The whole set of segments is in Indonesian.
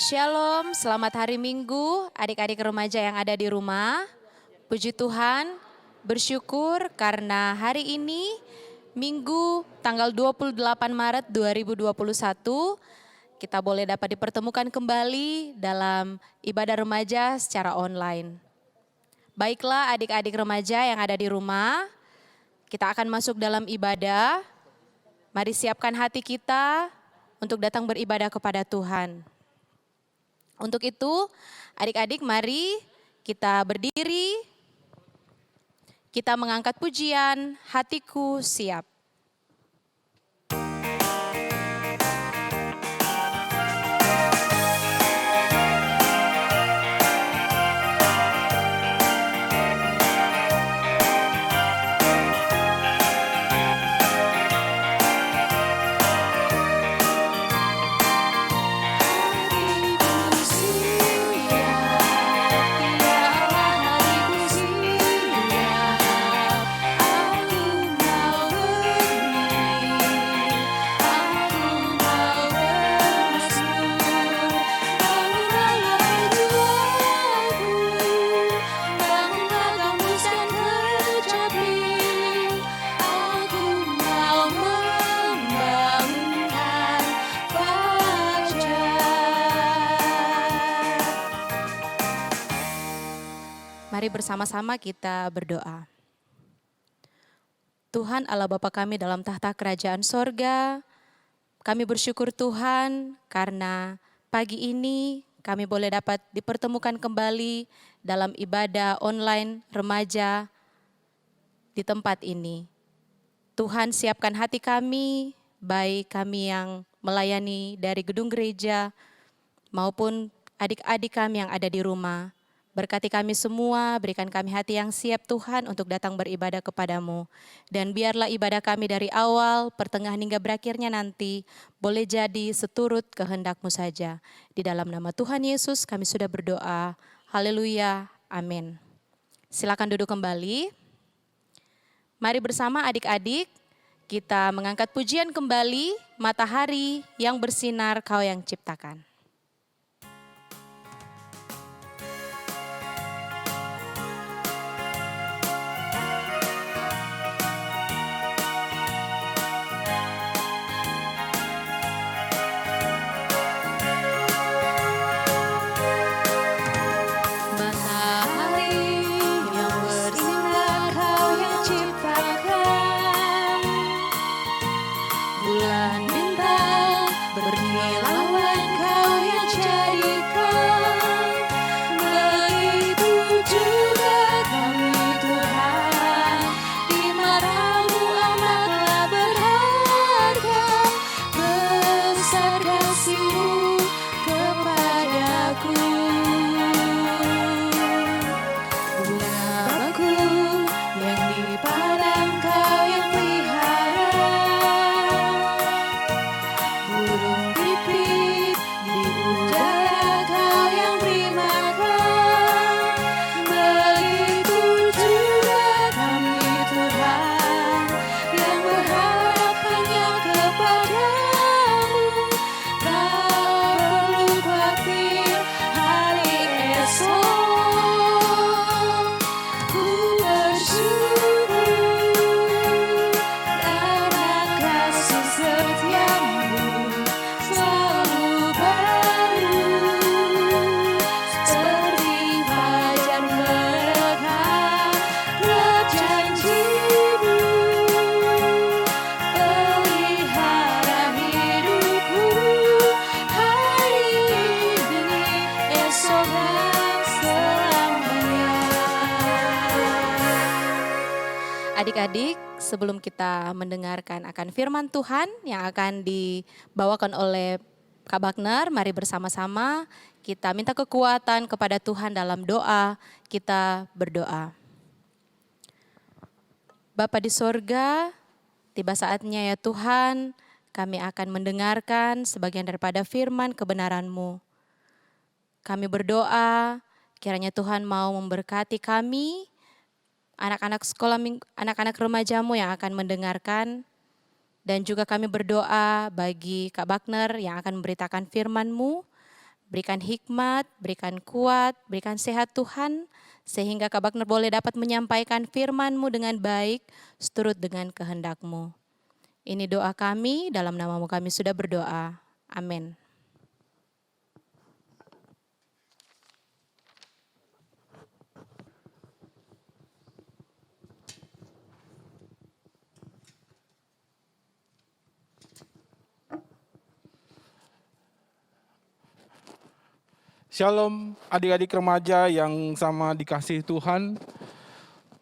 Shalom, selamat hari Minggu, adik-adik remaja yang ada di rumah. Puji Tuhan, bersyukur karena hari ini Minggu tanggal 28 Maret 2021 kita boleh dapat dipertemukan kembali dalam ibadah remaja secara online. Baiklah adik-adik remaja yang ada di rumah, kita akan masuk dalam ibadah. Mari siapkan hati kita untuk datang beribadah kepada Tuhan. Untuk itu, adik-adik mari kita berdiri, kita mengangkat pujian, hatiku siap. Mari bersama-sama kita berdoa. Tuhan Allah Bapa kami dalam tahta kerajaan sorga, kami bersyukur Tuhan karena pagi ini kami boleh dapat dipertemukan kembali dalam ibadah online remaja di tempat ini. Tuhan siapkan hati kami, baik kami yang melayani dari gedung gereja maupun adik-adik kami yang ada di rumah. Berkati kami semua, berikan kami hati yang siap Tuhan untuk datang beribadah kepadamu. Dan biarlah ibadah kami dari awal, pertengahan hingga berakhirnya nanti boleh jadi seturut kehendak-Mu saja. Di dalam nama Tuhan Yesus kami sudah berdoa. Haleluya, amin. Silakan duduk kembali. Mari bersama adik-adik kita mengangkat pujian kembali, matahari yang bersinar Kau yang ciptakan. Adik-adik, sebelum kita mendengarkan akan firman Tuhan yang akan dibawakan oleh Kak Bagner, mari bersama-sama kita minta kekuatan kepada Tuhan dalam doa, kita berdoa. Bapa di sorga, tiba saatnya ya Tuhan, kami akan mendengarkan sebagian daripada firman kebenaran-Mu. Kami berdoa, kiranya Tuhan mau memberkati kami, anak-anak sekolah, anak-anak remaja-Mu yang akan mendengarkan. Dan juga kami berdoa bagi Kak Bagner yang akan memberitakan firman-Mu. Berikan hikmat, berikan kuat, berikan sehat Tuhan, sehingga Kak Bagner boleh dapat menyampaikan firman-Mu dengan baik, seturut dengan kehendak-Mu. Ini doa kami, dalam nama-Mu kami sudah berdoa. Amin. Shalom adik-adik remaja yang sama dikasihi Tuhan.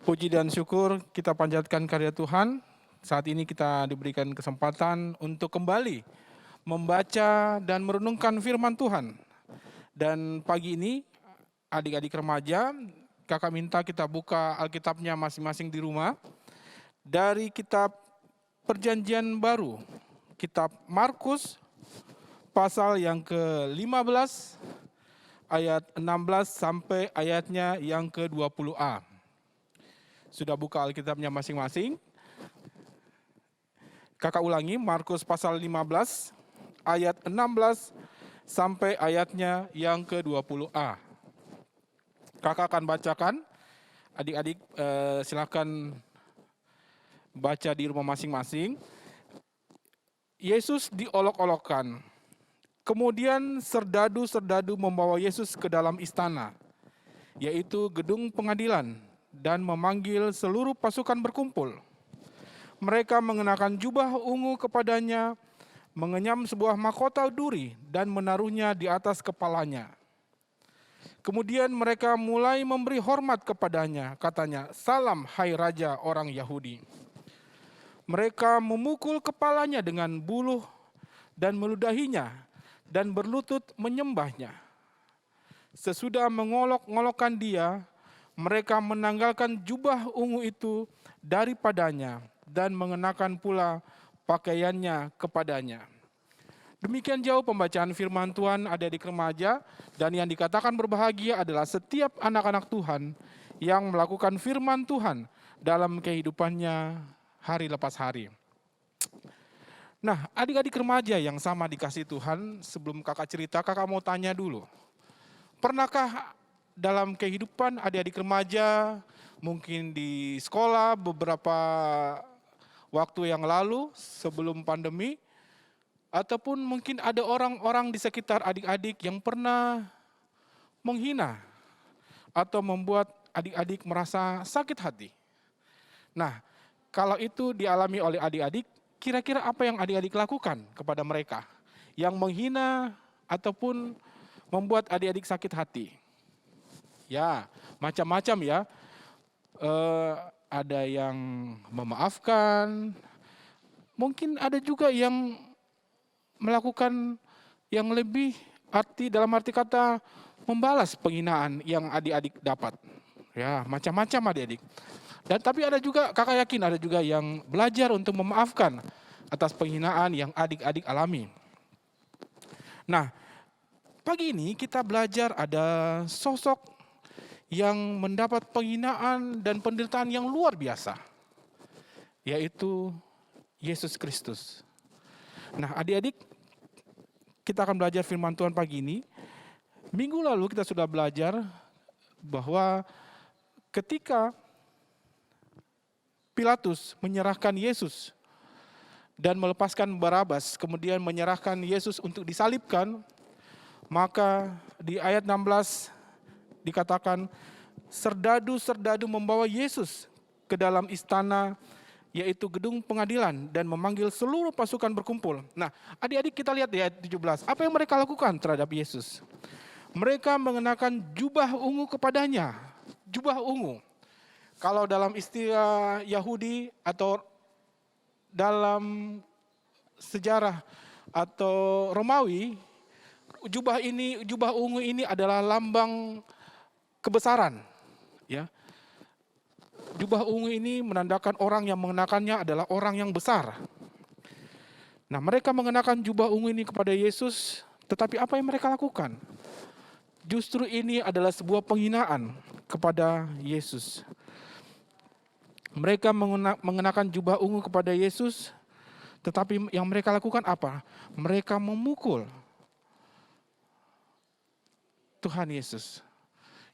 Puji dan syukur kita panjatkan karya Tuhan. Saat ini kita diberikan kesempatan untuk kembali membaca dan merenungkan firman Tuhan. Dan pagi ini adik-adik remaja, kakak minta kita buka Alkitabnya masing-masing di rumah. Dari kitab Perjanjian Baru, kitab Markus pasal yang ke-15, ayat 16 sampai ayatnya yang ke-20a. Sudah buka Alkitabnya masing-masing? Kakak ulangi, Markus pasal 15, ayat 16 sampai ayatnya yang ke-20a. Kakak akan bacakan, adik-adik silakan baca di rumah masing-masing. Yesus diolok-olokkan. Kemudian serdadu-serdadu membawa Yesus ke dalam istana, yaitu gedung pengadilan, dan memanggil seluruh pasukan berkumpul. Mereka mengenakan jubah ungu kepadanya, mengenyam sebuah mahkota duri, dan menaruhnya di atas kepalanya. Kemudian mereka mulai memberi hormat kepadanya, katanya, "Salam, hai Raja orang Yahudi." Mereka memukul kepalanya dengan buluh dan meludahinya, dan berlutut menyembahnya. Sesudah mengolok-ngolokkan dia, mereka menanggalkan jubah ungu itu daripadanya dan mengenakan pula pakaiannya kepadanya. Demikian jauh pembacaan firman Tuhan adik-adik remaja, dan yang dikatakan berbahagia adalah setiap anak-anak Tuhan yang melakukan firman Tuhan dalam kehidupannya hari lepas hari. Nah, adik-adik remaja yang sama dikasih Tuhan, sebelum kakak cerita, kakak mau tanya dulu. Pernahkah dalam kehidupan adik-adik remaja, mungkin di sekolah beberapa waktu yang lalu sebelum pandemi, ataupun mungkin ada orang-orang di sekitar adik-adik yang pernah menghina atau membuat adik-adik merasa sakit hati? Nah, kalau itu dialami oleh adik-adik, kira-kira apa yang adik-adik lakukan kepada mereka yang menghina ataupun membuat adik-adik sakit hati? Ya, macam-macam ya. Ada yang memaafkan, mungkin ada juga yang melakukan yang lebih dalam arti kata membalas penghinaan yang adik-adik dapat. Ya, macam-macam adik-adik. Dan tapi ada juga, kakak yakin ada juga yang belajar untuk memaafkan atas penghinaan yang adik-adik alami. Nah, pagi ini kita belajar ada sosok yang mendapat penghinaan dan penderitaan yang luar biasa, yaitu Yesus Kristus. Nah, adik-adik, kita akan belajar firman Tuhan pagi ini. Minggu lalu kita sudah belajar bahwa ketika Pilatus menyerahkan Yesus dan melepaskan Barabas, kemudian menyerahkan Yesus untuk disalibkan, maka di ayat 16 dikatakan, serdadu-serdadu membawa Yesus ke dalam istana, yaitu gedung pengadilan, dan memanggil seluruh pasukan berkumpul. Nah, adik-adik kita lihat di ayat 17, apa yang mereka lakukan terhadap Yesus? Mereka mengenakan jubah ungu kepadanya, jubah ungu. Kalau dalam istilah Yahudi atau dalam sejarah atau Romawi, jubah ungu ini adalah lambang kebesaran. Ya, jubah ungu ini menandakan orang yang mengenakannya adalah orang yang besar. Nah, mereka mengenakan jubah ungu ini kepada Yesus, tetapi apa yang mereka lakukan? Justru ini adalah sebuah penghinaan kepada Yesus. Mereka mengenakan jubah ungu kepada Yesus, tetapi yang mereka lakukan apa? Mereka memukul Tuhan Yesus.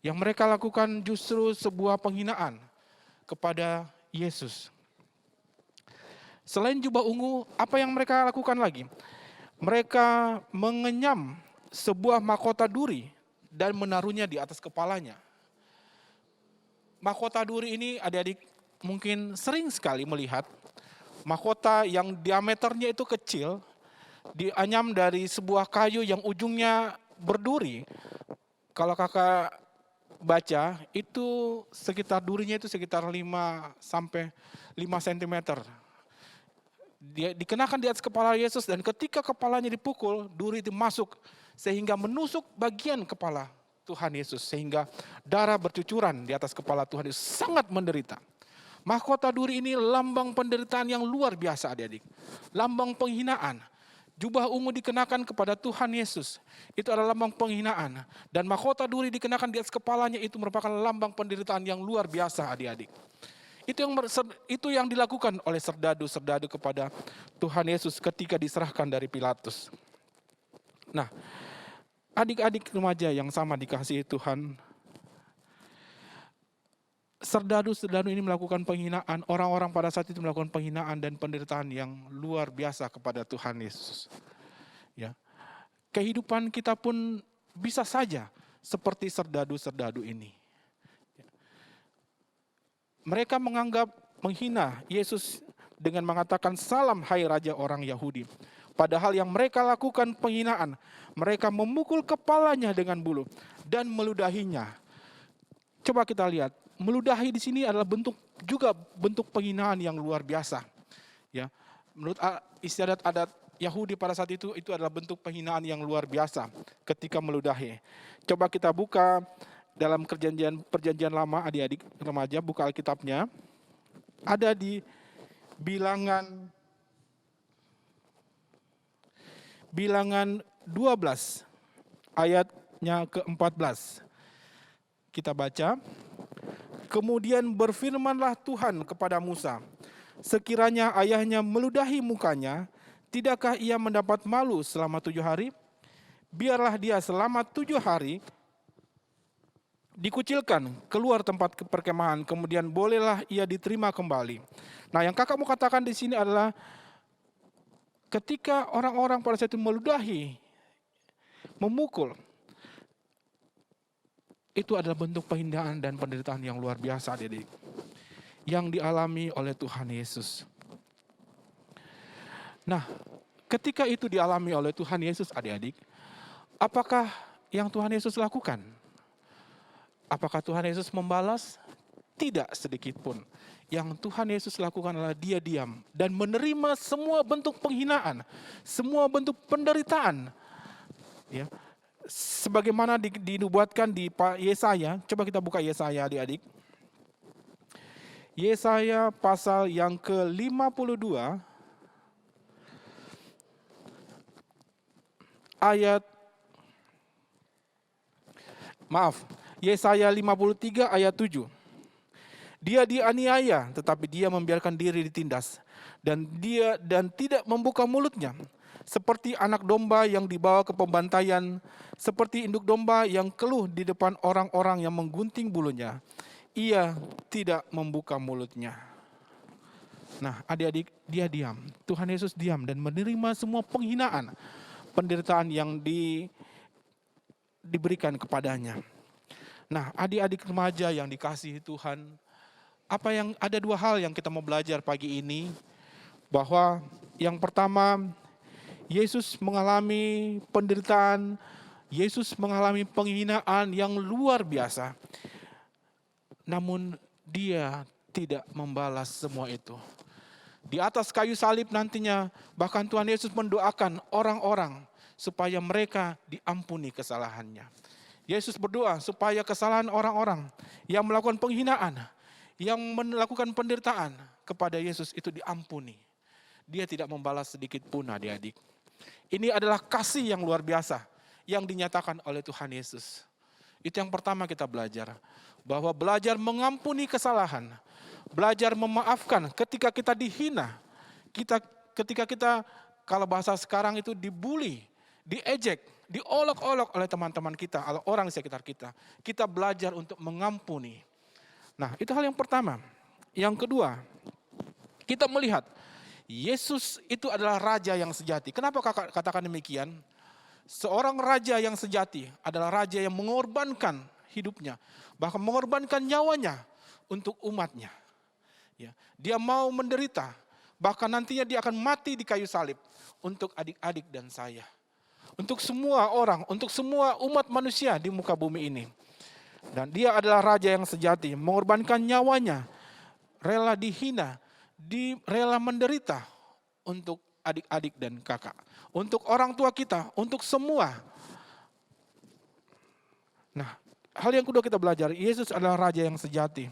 Yang mereka lakukan justru sebuah penghinaan kepada Yesus. Selain jubah ungu, apa yang mereka lakukan lagi? Mereka mengenyam sebuah mahkota duri dan menaruhnya di atas kepalanya. Mahkota duri ini adik-adik mungkin sering sekali melihat mahkota yang diameternya itu kecil, dianyam dari sebuah kayu yang ujungnya berduri. Kalau kakak baca, itu sekitar durinya itu sekitar 5 sampai 5 cm. Dia dikenakan di atas kepala Yesus dan ketika kepalanya dipukul, duri itu masuk sehingga menusuk bagian kepala Tuhan Yesus. Sehingga darah bercucuran di atas kepala Tuhan Yesus, sangat menderita. Mahkota duri ini lambang penderitaan yang luar biasa adik-adik. Lambang penghinaan. Jubah ungu dikenakan kepada Tuhan Yesus, itu adalah lambang penghinaan. Dan mahkota duri dikenakan di atas kepalanya itu merupakan lambang penderitaan yang luar biasa adik-adik. Itu yang dilakukan oleh serdadu-serdadu kepada Tuhan Yesus ketika diserahkan dari Pilatus. Nah, adik-adik remaja yang sama dikasihi Tuhan, serdadu-serdadu ini melakukan penghinaan, orang-orang pada saat itu melakukan penghinaan dan penderitaan yang luar biasa kepada Tuhan Yesus. Ya. Kehidupan kita pun bisa saja seperti serdadu-serdadu ini. Mereka menganggap menghina Yesus dengan mengatakan salam hai Raja orang Yahudi. Padahal yang mereka lakukan penghinaan, mereka memukul kepalanya dengan bulu dan meludahinya. Coba kita lihat, meludahi di sini adalah bentuk penghinaan yang luar biasa. Ya, menurut istiadat adat Yahudi pada saat itu adalah bentuk penghinaan yang luar biasa ketika meludahi. Coba kita buka dalam perjanjian lama, adik-adik remaja, buka Alkitabnya. Ada di Bilangan 12 ayatnya ke-14. Kita baca. Kemudian berfirmanlah Tuhan kepada Musa, sekiranya ayahnya meludahi mukanya, tidakkah ia mendapat malu selama 7 hari? Biarlah dia selama 7 hari dikucilkan keluar tempat perkemahan, kemudian bolehlah ia diterima kembali. Nah, yang kakak mau katakan di sini adalah ketika orang-orang pada saat itu meludahi, memukul, itu adalah bentuk penghinaan dan penderitaan yang luar biasa, adik-adik, yang dialami oleh Tuhan Yesus. Nah, ketika itu dialami oleh Tuhan Yesus, adik-adik, apakah yang Tuhan Yesus lakukan? Apakah Tuhan Yesus membalas? Tidak sedikit pun. Yang Tuhan Yesus lakukan adalah dia diam dan menerima semua bentuk penghinaan, semua bentuk penderitaan. Ya, sebagaimana dinubuatkan di Yesaya. Coba kita buka Yesaya, adik-adik. Yesaya pasal yang ke-52 Yesaya 53 ayat 7. Dia dianiaya tetapi dia membiarkan diri ditindas dan tidak membuka mulutnya. Seperti anak domba yang dibawa ke pembantaian, seperti induk domba yang keluh di depan orang-orang yang menggunting bulunya, ia tidak membuka mulutnya. Nah, adik-adik, dia diam. Tuhan Yesus diam dan menerima semua penghinaan, penderitaan yang diberikan kepadanya. Nah, adik-adik remaja yang dikasihi Tuhan, ada 2 hal yang kita mau belajar pagi ini, bahwa yang pertama, Yesus mengalami penderitaan, Yesus mengalami penghinaan yang luar biasa. Namun dia tidak membalas semua itu. Di atas kayu salib nantinya, bahkan Tuhan Yesus mendoakan orang-orang supaya mereka diampuni kesalahannya. Yesus berdoa supaya kesalahan orang-orang yang melakukan penghinaan, yang melakukan penderitaan kepada Yesus itu diampuni. Dia tidak membalas sedikit pun, adik-adik. Ini adalah kasih yang luar biasa yang dinyatakan oleh Tuhan Yesus. Itu yang pertama kita belajar. Bahwa belajar mengampuni kesalahan, belajar memaafkan ketika kita dihina, ketika kita, kalau bahasa sekarang itu dibully, diejek, diolok-olok oleh teman-teman kita, oleh orang di sekitar kita. Kita belajar untuk mengampuni. Nah, itu hal yang pertama. Yang kedua, kita melihat Yesus itu adalah raja yang sejati. Kenapa kakak katakan demikian? Seorang raja yang sejati adalah raja yang mengorbankan hidupnya, bahkan mengorbankan nyawanya untuk umatnya. Ya, dia mau menderita, bahkan nantinya dia akan mati di kayu salib untuk adik-adik dan saya. Untuk semua orang, untuk semua umat manusia di muka bumi ini. Dan dia adalah raja yang sejati, mengorbankan nyawanya, rela dihina, rela menderita untuk adik-adik dan kakak. Untuk orang tua kita, untuk semua. Nah, hal yang kedua kita belajar, Yesus adalah raja yang sejati.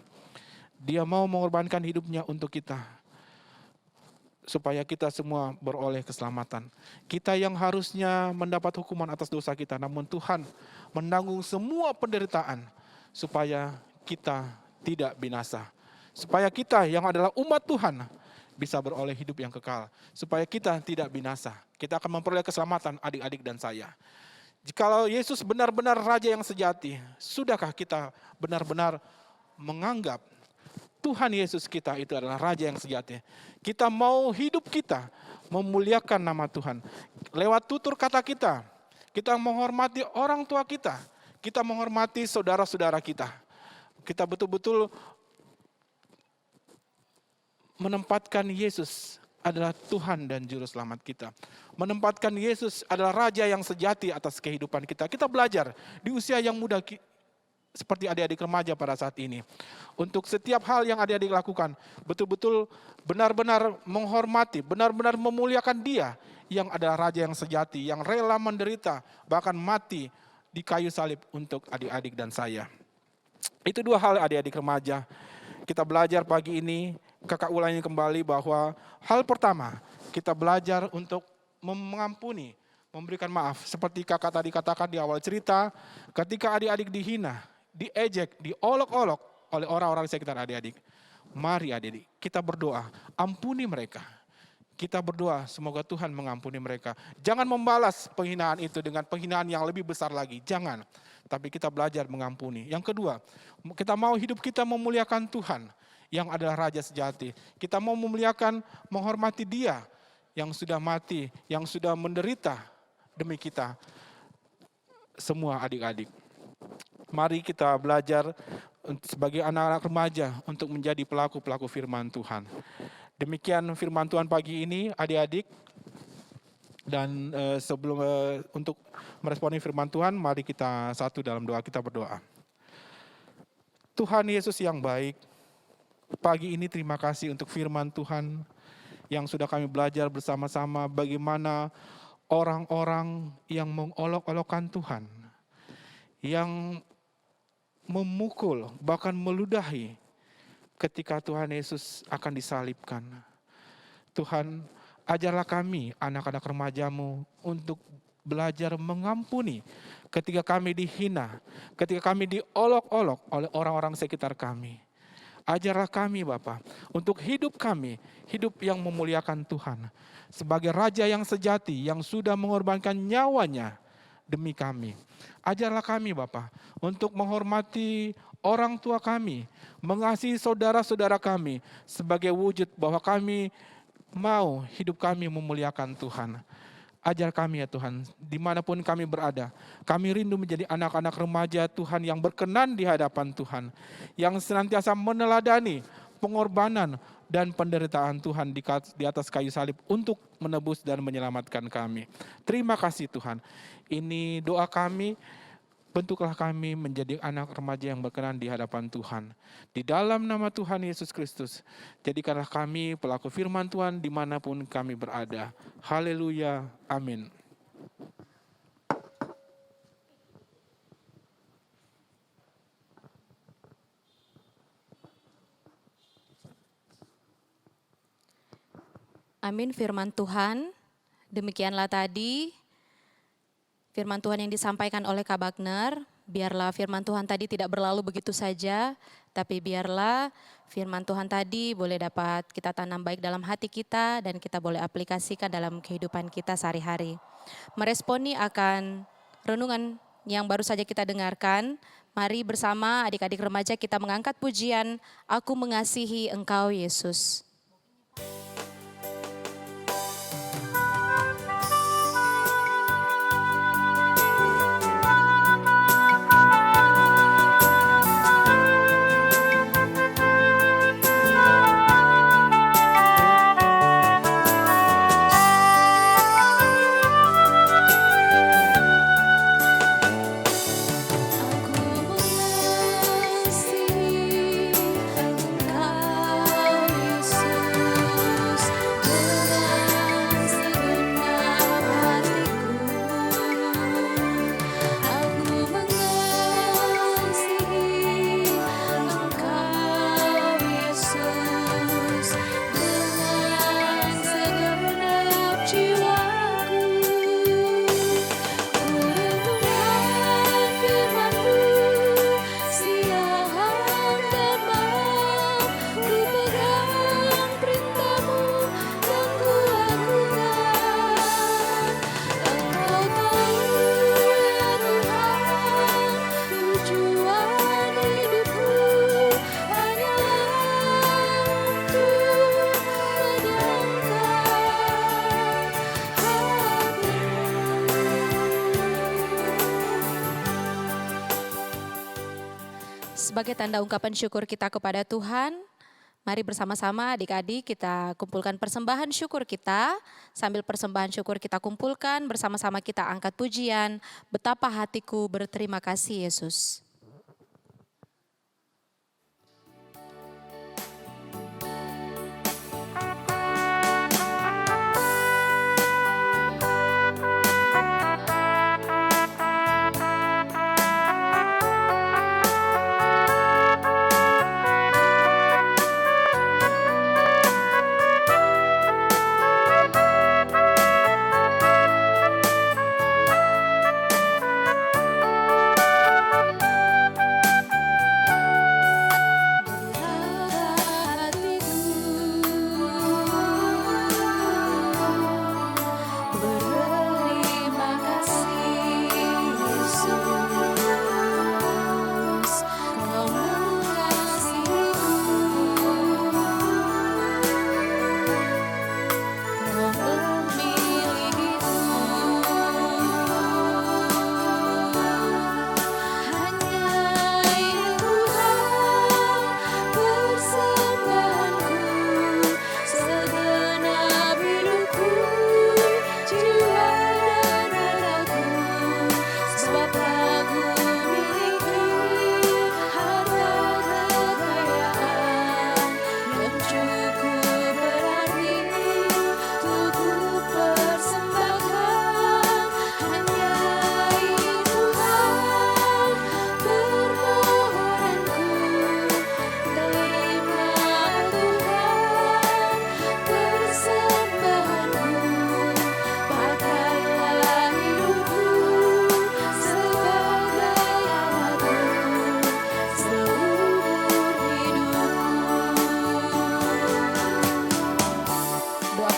Dia mau mengorbankan hidupnya untuk kita. Supaya kita semua beroleh keselamatan. Kita yang harusnya mendapat hukuman atas dosa kita, namun Tuhan menanggung semua penderitaan supaya kita tidak binasa. Supaya kita yang adalah umat Tuhan bisa beroleh hidup yang kekal. Supaya kita tidak binasa. Kita akan memperoleh keselamatan adik-adik dan saya. Jikalau Yesus benar-benar raja yang sejati, sudahkah kita benar-benar menganggap Tuhan Yesus kita itu adalah raja yang sejati? Kita mau hidup kita memuliakan nama Tuhan. Lewat tutur kata kita menghormati orang tua kita menghormati saudara-saudara kita. Kita betul-betul menempatkan Yesus adalah Tuhan dan Juru Selamat kita. Menempatkan Yesus adalah Raja yang sejati atas kehidupan kita. Kita belajar di usia yang muda seperti adik-adik remaja pada saat ini. Untuk setiap hal yang adik-adik lakukan, betul-betul benar-benar menghormati, benar-benar memuliakan Dia yang adalah Raja yang sejati, yang rela menderita, bahkan mati di kayu salib untuk adik-adik dan saya. Itu dua hal adik-adik remaja. Kita belajar pagi ini, kakak ulangi kembali bahwa hal pertama, kita belajar untuk mengampuni, memberikan maaf. Seperti kakak tadi katakan di awal cerita, ketika adik-adik dihina, diejek, diolok-olok oleh orang-orang sekitar adik-adik. Mari adik-adik, kita berdoa, ampuni mereka. Kita berdoa, semoga Tuhan mengampuni mereka. Jangan membalas penghinaan itu dengan penghinaan yang lebih besar lagi, jangan. Tapi kita belajar mengampuni. Yang kedua, kita mau hidup kita memuliakan Tuhan yang adalah Raja sejati. Kita mau memuliakan, menghormati Dia yang sudah mati, yang sudah menderita demi kita. Semua adik-adik. Mari kita belajar sebagai anak-anak remaja untuk menjadi pelaku-pelaku firman Tuhan. Demikian firman Tuhan pagi ini, adik-adik. Dan sebelum untuk meresponi firman Tuhan, mari kita satu dalam doa, kita berdoa. Tuhan Yesus yang baik, pagi ini terima kasih untuk firman Tuhan yang sudah kami belajar bersama-sama bagaimana orang-orang yang mengolok-olokkan Tuhan, yang memukul, bahkan meludahi ketika Tuhan Yesus akan disalibkan. Tuhan, ajarlah kami, anak-anak remajamu, untuk belajar mengampuni ketika kami dihina, ketika kami diolok-olok oleh orang-orang sekitar kami. Ajarlah kami Bapa, untuk hidup kami, hidup yang memuliakan Tuhan. Sebagai Raja yang sejati, yang sudah mengorbankan nyawanya demi kami. Ajarlah kami Bapa, untuk menghormati orang tua kami, mengasihi saudara-saudara kami, sebagai wujud bahwa kami mau hidup kami memuliakan Tuhan. Ajar kami ya Tuhan, dimanapun kami berada. Kami rindu menjadi anak-anak remaja Tuhan yang berkenan di hadapan Tuhan. Yang senantiasa meneladani pengorbanan dan penderitaan Tuhan di atas kayu salib untuk menebus dan menyelamatkan kami. Terima kasih Tuhan. Ini doa kami. Bentuklah kami menjadi anak remaja yang berkenan di hadapan Tuhan. Di dalam nama Tuhan Yesus Kristus, jadikanlah kami pelaku firman Tuhan dimanapun kami berada. Haleluya, amin. Amin firman Tuhan. Demikianlah tadi firman Tuhan yang disampaikan oleh Kak Bagner. Biarlah firman Tuhan tadi tidak berlalu begitu saja, tapi biarlah firman Tuhan tadi boleh dapat kita tanam baik dalam hati kita dan kita boleh aplikasikan dalam kehidupan kita sehari-hari. Meresponi akan renungan yang baru saja kita dengarkan, mari bersama adik-adik remaja kita mengangkat pujian, Aku Mengasihi Engkau Yesus. Sebagai tanda ungkapan syukur kita kepada Tuhan, mari bersama-sama adik-adik kita kumpulkan persembahan syukur kita. Sambil persembahan syukur kita kumpulkan, bersama-sama kita angkat pujian, Betapa Hatiku Berterima Kasih Yesus.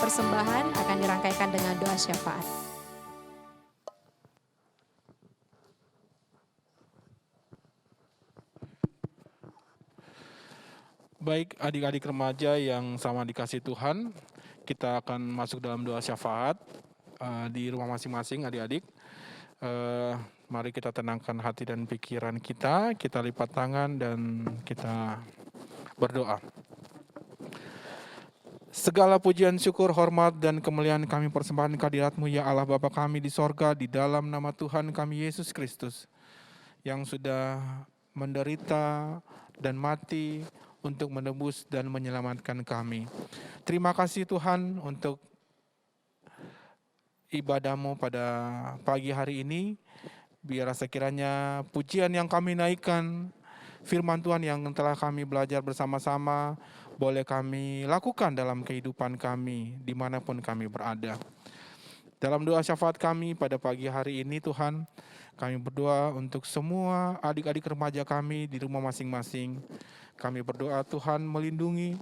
Persembahan akan dirangkaikan dengan doa syafaat. Baik adik-adik remaja yang sama dikasih Tuhan, kita akan masuk dalam doa syafaat di rumah masing-masing adik-adik. Mari kita tenangkan hati dan pikiran kita lipat tangan dan kita berdoa. Segala pujian, syukur, hormat, dan kemuliaan kami persembahkan kehadirat-Mu ya Allah Bapa kami di sorga, di dalam nama Tuhan kami Yesus Kristus, yang sudah menderita dan mati untuk menebus dan menyelamatkan kami. Terima kasih Tuhan untuk ibadah-Mu pada pagi hari ini. Biar sekiranya pujian yang kami naikkan, firman Tuhan yang telah kami belajar bersama-sama, boleh kami lakukan dalam kehidupan kami, dimanapun kami berada. Dalam doa syafaat kami pada pagi hari ini Tuhan, kami berdoa untuk semua adik-adik remaja kami di rumah masing-masing. Kami berdoa Tuhan melindungi,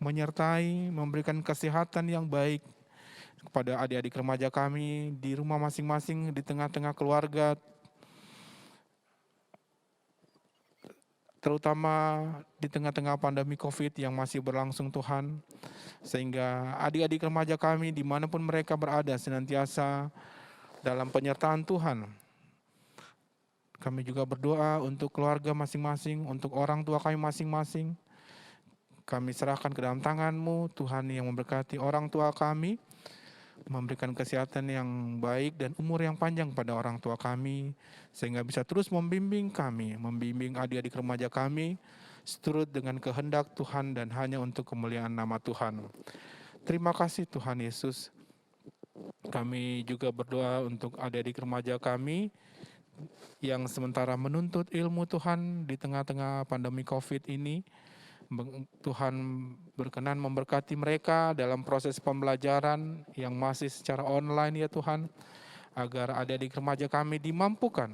menyertai, memberikan kesehatan yang baik, kepada adik-adik remaja kami di rumah masing-masing, di tengah-tengah keluarga, terutama di tengah-tengah pandemi COVID yang masih berlangsung Tuhan, sehingga adik-adik remaja kami dimanapun mereka berada senantiasa dalam penyertaan Tuhan. Kami juga berdoa untuk keluarga masing-masing, untuk orang tua kami masing-masing. Kami serahkan ke dalam tangan-Mu, Tuhan, yang memberkati orang tua kami, memberikan kesehatan yang baik dan umur yang panjang pada orang tua kami, sehingga bisa terus membimbing kami, membimbing adik-adik remaja kami, seturut dengan kehendak Tuhan dan hanya untuk kemuliaan nama Tuhan. Terima kasih Tuhan Yesus. Kami juga berdoa untuk adik-adik remaja kami yang sementara menuntut ilmu Tuhan di tengah-tengah pandemi COVID ini. Tuhan berkenan memberkati mereka dalam proses pembelajaran yang masih secara online ya Tuhan, agar adik-adik remaja kami dimampukan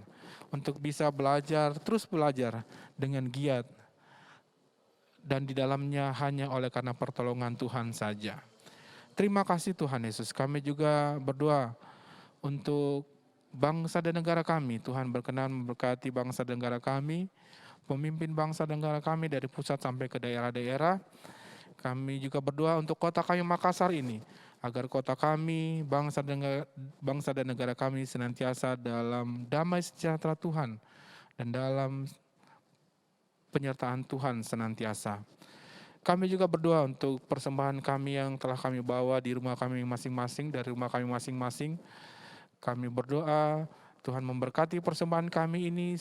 untuk bisa belajar, terus belajar dengan giat, dan di dalamnya hanya oleh karena pertolongan Tuhan saja. Terima kasih Tuhan Yesus. Kami juga berdoa untuk bangsa dan negara kami. Tuhan berkenan memberkati bangsa dan negara kami, pemimpin bangsa dan negara kami dari pusat sampai ke daerah-daerah. Kami juga berdoa untuk kota kami Makassar ini, agar kota kami, bangsa dan negara kami senantiasa dalam damai sejahtera Tuhan dan dalam penyertaan Tuhan senantiasa. Kami juga berdoa untuk persembahan kami yang telah kami bawa di rumah kami masing-masing, dari rumah kami masing-masing. Kami berdoa Tuhan memberkati persembahan kami ini,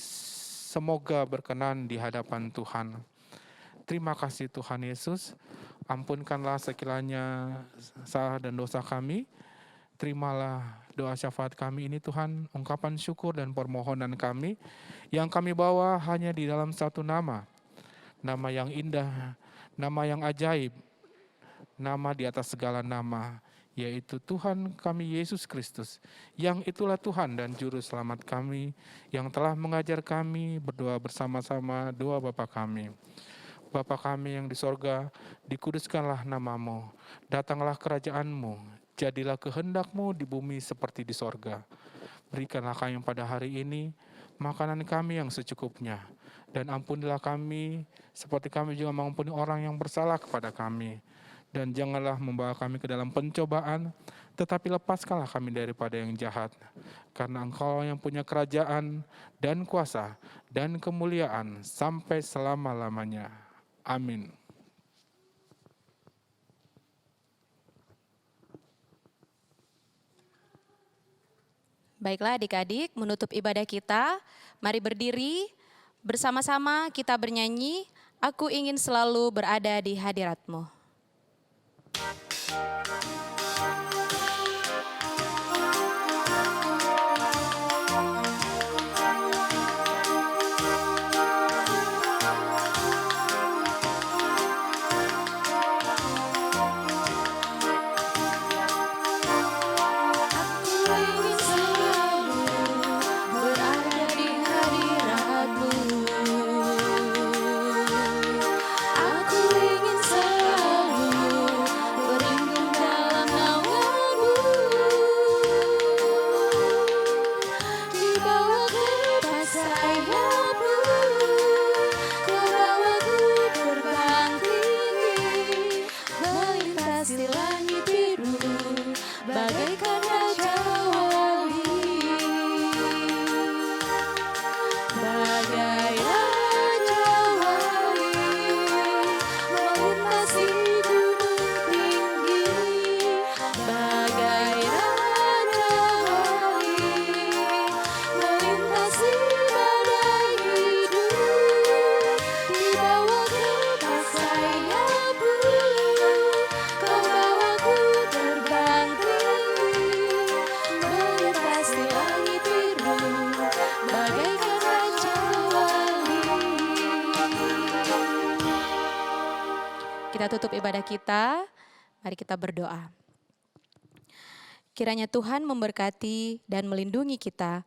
semoga berkenan di hadapan Tuhan. Terima kasih Tuhan Yesus. Ampunkanlah sekiranya salah dan dosa kami. Terimalah doa syafaat kami ini Tuhan, ungkapan syukur dan permohonan kami yang kami bawa hanya di dalam satu nama. Nama yang indah, nama yang ajaib, nama di atas segala nama, yaitu Tuhan kami Yesus Kristus, yang itulah Tuhan dan Juru Selamat kami, yang telah mengajar kami berdoa bersama-sama doa Bapa kami. Bapa kami yang di sorga, dikuduskanlah nama-Mu, datanglah kerajaan-Mu, jadilah kehendak-Mu di bumi seperti di sorga. Berikanlah kami pada hari ini makanan kami yang secukupnya, dan ampunilah kami seperti kami juga mengampuni orang yang bersalah kepada kami. Dan janganlah membawa kami ke dalam pencobaan, tetapi lepaskanlah kami daripada yang jahat. Karena Engkau yang punya kerajaan dan kuasa dan kemuliaan sampai selama-lamanya. Amin. Baiklah adik-adik, menutup ibadah kita, mari berdiri, bersama-sama kita bernyanyi, Aku ingin selalu berada di hadirat-Mu. Kita tutup ibadah kita, mari kita berdoa. Kiranya Tuhan memberkati dan melindungi kita.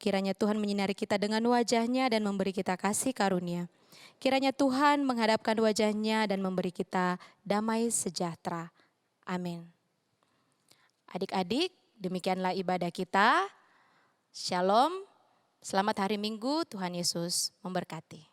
Kiranya Tuhan menyinari kita dengan wajah-Nya dan memberi kita kasih karunia. Kiranya Tuhan menghadapkan wajah-Nya dan memberi kita damai sejahtera. Amin. Adik-adik, demikianlah ibadah kita. Shalom, selamat hari Minggu, Tuhan Yesus memberkati.